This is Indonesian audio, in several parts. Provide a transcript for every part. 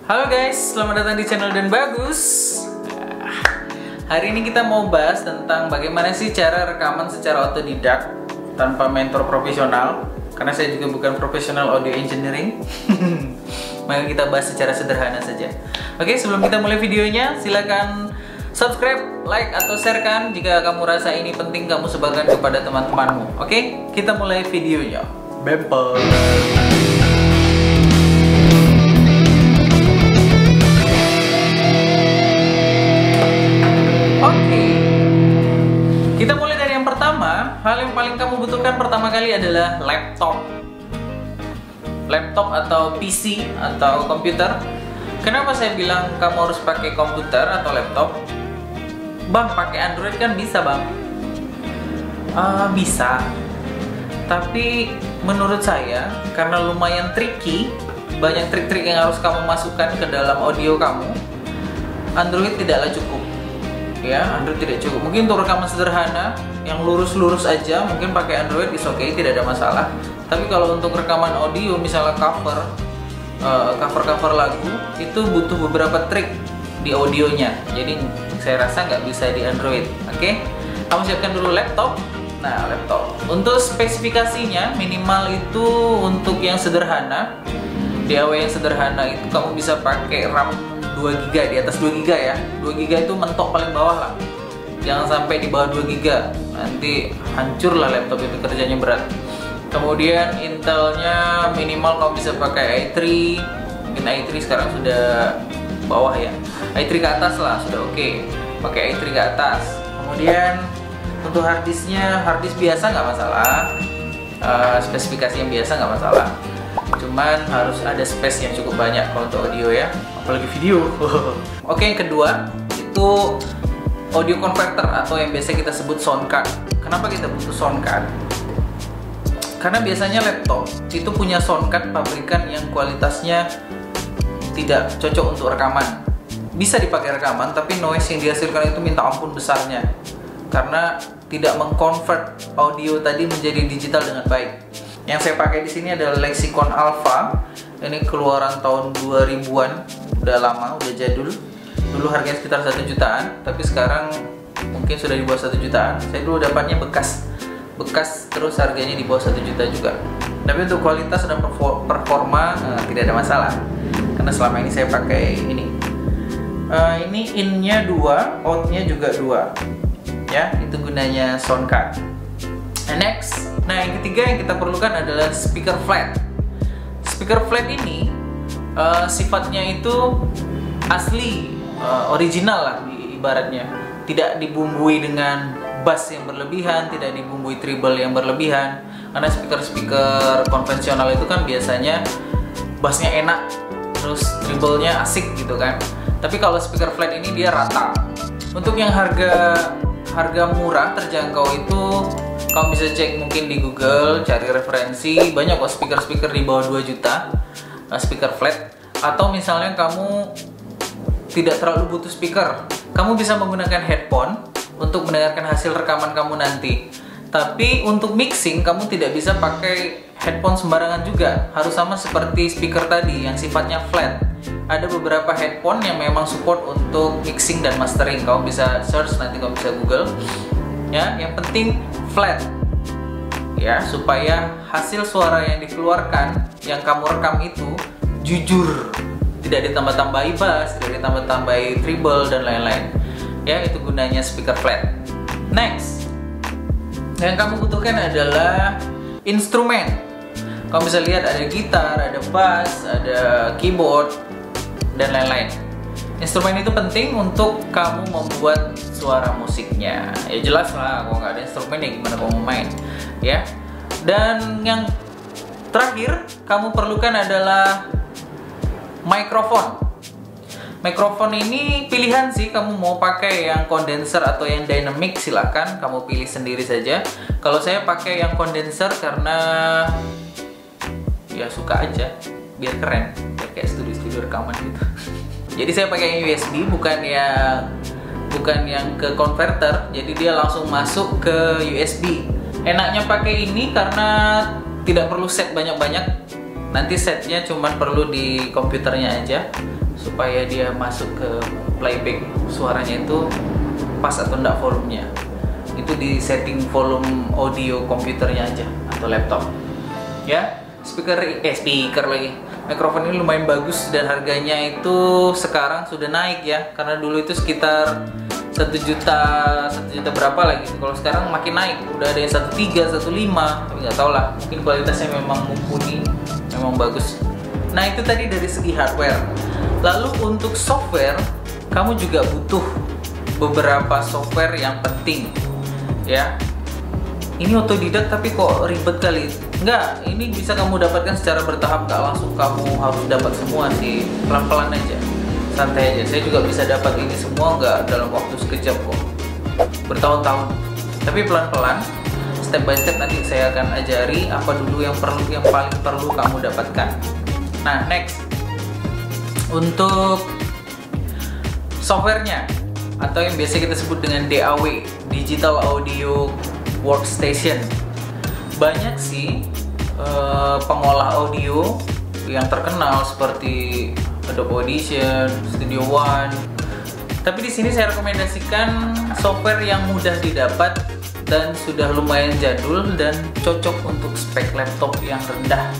Halo guys, selamat datang di channel Dan Bagus. Hari ini kita mau bahas tentang bagaimana sih cara rekaman secara otodidak tanpa mentor profesional. Karena saya juga bukan profesional audio engineering. Maka kita bahas secara sederhana saja. Oke, sebelum kita mulai videonya, silakan subscribe, like, atau sharekan jika kamu rasa ini penting kamu sebarkan kepada teman-temanmu. Oke, kita mulai videonya. Bempel. Kita mulai dari yang pertama. Hal yang paling kamu butuhkan pertama kali adalah laptop. Laptop atau PC atau komputer. Kenapa saya bilang kamu harus pakai komputer atau laptop? Bang, pakai Android kan bisa, Bang? Bisa. Tapi menurut saya, karena lumayan tricky, banyak trik-trik yang harus kamu masukkan ke dalam audio kamu, Android tidaklah cukup. Ya, Android tidak cukup. Mungkin untuk rekaman sederhana yang lurus-lurus aja mungkin pakai Android is okay, tidak ada masalah. Tapi kalau untuk rekaman audio misalnya cover lagu itu butuh beberapa trik di audionya. Jadi saya rasa nggak bisa di Android. Oke, kamu siapkan dulu laptop. Nah, laptop untuk spesifikasinya minimal itu untuk yang sederhana, DAW yang sederhana itu kamu bisa pakai RAM 2GB, di atas 2GB ya. 2GB itu mentok paling bawah lah. Jangan sampai di bawah 2GB. Nanti hancur lah laptop itu, kerjanya berat. Kemudian Intelnya minimal kamu bisa pakai i3. Mungkin i3 sekarang sudah bawah ya. i3 ke atas lah sudah oke. Pakai i3 ke atas. Kemudian untuk harddisknya, harddisk biasa nggak masalah. Spesifikasi yang biasa nggak masalah. Cuman harus ada space yang cukup banyak kalau untuk audio ya, apalagi video. Oke, yang kedua itu audio converter atau yang biasa kita sebut sound card. Kenapa kita butuh sound card? Karena biasanya laptop itu punya sound card pabrikan yang kualitasnya tidak cocok untuk rekaman. Bisa dipakai rekaman, tapi noise yang dihasilkan itu minta ampun besarnya. Karena tidak mengconvert audio tadi menjadi digital dengan baik. Yang saya pakai di sini adalah Lexicon Alpha. Ini keluaran tahun 2000-an, udah lama, udah jadul. Dulu harganya sekitar 1 jutaan, tapi sekarang mungkin sudah di bawah 1 jutaan. Saya dulu dapatnya bekas, terus harganya di bawah 1 juta juga. Tapi untuk kualitas dan performa tidak ada masalah, karena selama ini saya pakai ini. Ini in-nya 2, out-nya juga 2. Ya, itu gunanya sound card. Next. Nah, yang ketiga yang kita perlukan adalah speaker flat. Speaker flat ini sifatnya itu asli, original lah ibaratnya. Tidak dibumbui dengan bass yang berlebihan, tidak dibumbui treble yang berlebihan. Karena speaker konvensional itu kan biasanya bassnya enak, terus treble-nya asik gitu kan. Tapi kalau speaker flat ini dia rata. Untuk yang harga murah terjangkau itu kamu bisa cek mungkin di Google, cari referensi, banyak kok speaker di bawah 2 juta, speaker flat. Atau misalnya kamu tidak terlalu butuh speaker, kamu bisa menggunakan headphone untuk mendengarkan hasil rekaman kamu nanti. Tapi untuk mixing kamu tidak bisa pakai headphone sembarangan juga, harus sama seperti speaker tadi yang sifatnya flat. Ada beberapa headphone yang memang support untuk mixing dan mastering, kamu bisa search, nanti kamu bisa Google. Ya, yang penting flat ya, supaya hasil suara yang dikeluarkan yang kamu rekam itu jujur, tidak ditambah-tambahi bass, tidak ditambah-tambahi treble dan lain-lain ya. Itu gunanya speaker flat. Next, yang kamu butuhkan adalah instrumen. Kamu bisa lihat ada gitar, ada bass, ada keyboard dan lain-lain. Instrumen itu penting untuk kamu membuat suara musiknya. Ya jelas lah, kalau nggak ada instrumen ya gimana kamu main ya. Dan yang terakhir kamu perlukan adalah mikrofon. Mikrofon ini pilihan sih, kamu mau pakai yang kondenser atau yang dynamic silahkan, kamu pilih sendiri saja. Kalau saya pakai yang kondenser karena ya suka aja, biar keren, biar kayak studio rekaman gitu. Jadi saya pakai USB, bukan yang ke converter, jadi dia langsung masuk ke USB. Enaknya pakai ini karena tidak perlu set banyak-banyak. Nanti setnya cuma perlu di komputernya aja. supaya dia masuk ke playback suaranya itu pas atau enggak volumenya. Itu di setting volume audio komputernya aja atau laptop. Ya, speaker lagi. Mikrofon ini lumayan bagus dan harganya itu sekarang sudah naik ya. Karena dulu itu sekitar 1 juta berapa lagi. Kalau sekarang makin naik, udah ada yang 1,3, 1,5, tapi nggak tahu lah. Mungkin kualitasnya memang mumpuni, memang bagus. Nah itu tadi dari segi hardware. Lalu untuk software, kamu juga butuh beberapa software yang penting, ya. Ini otodidak tapi kok ribet kali. Enggak, ini bisa kamu dapatkan secara bertahap, nggak langsung kamu harus dapat semua sih. Pelan-pelan aja, santai aja. Saya juga bisa dapat ini semua nggak dalam waktu sekejap kok, bertahun-tahun. Tapi pelan-pelan, step by step nanti saya akan ajari apa dulu yang paling perlu kamu dapatkan. Nah, next untuk softwarenya atau yang biasa kita sebut dengan DAW, Digital Audio Workstation. Banyak sih pengolah audio yang terkenal seperti Adobe Audition, Studio One. Tapi di sini saya rekomendasikan software yang mudah didapat dan sudah lumayan jadul dan cocok untuk spek laptop yang rendah.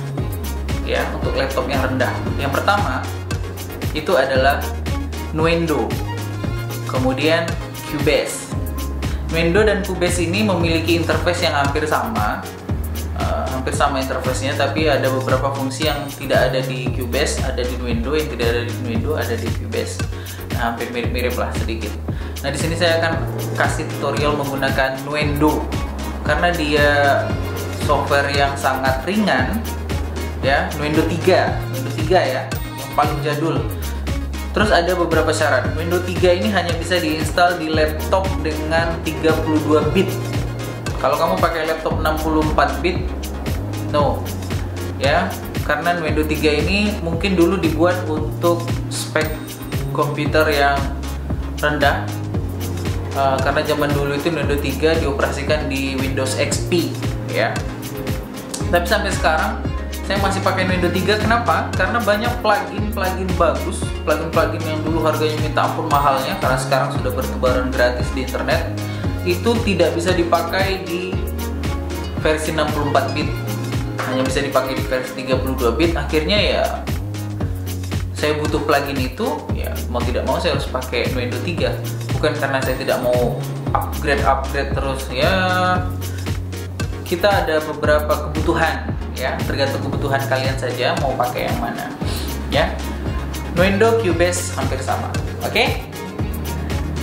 Ya, untuk laptop yang rendah. Yang pertama itu adalah Nuendo, kemudian Cubase. Nuendo dan Cubase ini memiliki interface yang hampir sama interface-nya, tapi ada beberapa fungsi yang tidak ada di Cubase, ada di Nuendo, yang tidak ada di Nuendo ada di Cubase. Nah, hampir mirip-mirip lah sedikit. Nah, di sini saya akan kasih tutorial menggunakan Nuendo karena dia software yang sangat ringan, ya. Nuendo 3 ya, yang paling jadul. Terus ada beberapa syarat. Nuendo 3 ini hanya bisa diinstal di laptop dengan 32 bit. Kalau kamu pakai laptop 64 bit, no. Ya, karena Nuendo 3 ini mungkin dulu dibuat untuk spek komputer yang rendah. Karena zaman dulu itu Nuendo 3 dioperasikan di Windows XP, ya. Tapi sampai sekarang saya masih pakai Nuendo 3. Kenapa? Karena banyak plugin bagus, plugin yang dulu harganya minta ampun mahalnya, karena sekarang sudah bertebaran gratis di internet, itu tidak bisa dipakai di versi 64 bit, hanya bisa dipakai di versi 32 bit. Akhirnya ya saya butuh plugin itu, ya mau tidak mau saya harus pakai Nuendo 3. Bukan karena saya tidak mau upgrade terus, ya kita ada beberapa kebutuhan, ya tergantung kebutuhan kalian saja mau pakai yang mana, ya. Nuendo, Cubase hampir sama, oke?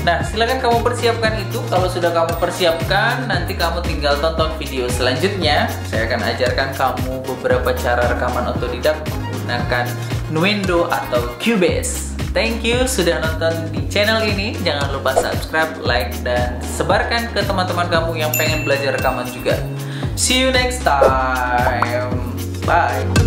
Nah, silakan kamu persiapkan itu. Kalau sudah kamu persiapkan, nanti kamu tinggal tonton video selanjutnya. Saya akan ajarkan kamu beberapa cara rekaman otodidak menggunakan Nuendo atau Cubase. Thank you sudah nonton di channel ini. Jangan lupa subscribe, like, dan sebarkan ke teman-teman kamu yang pengen belajar rekaman juga. See you next time. Bye.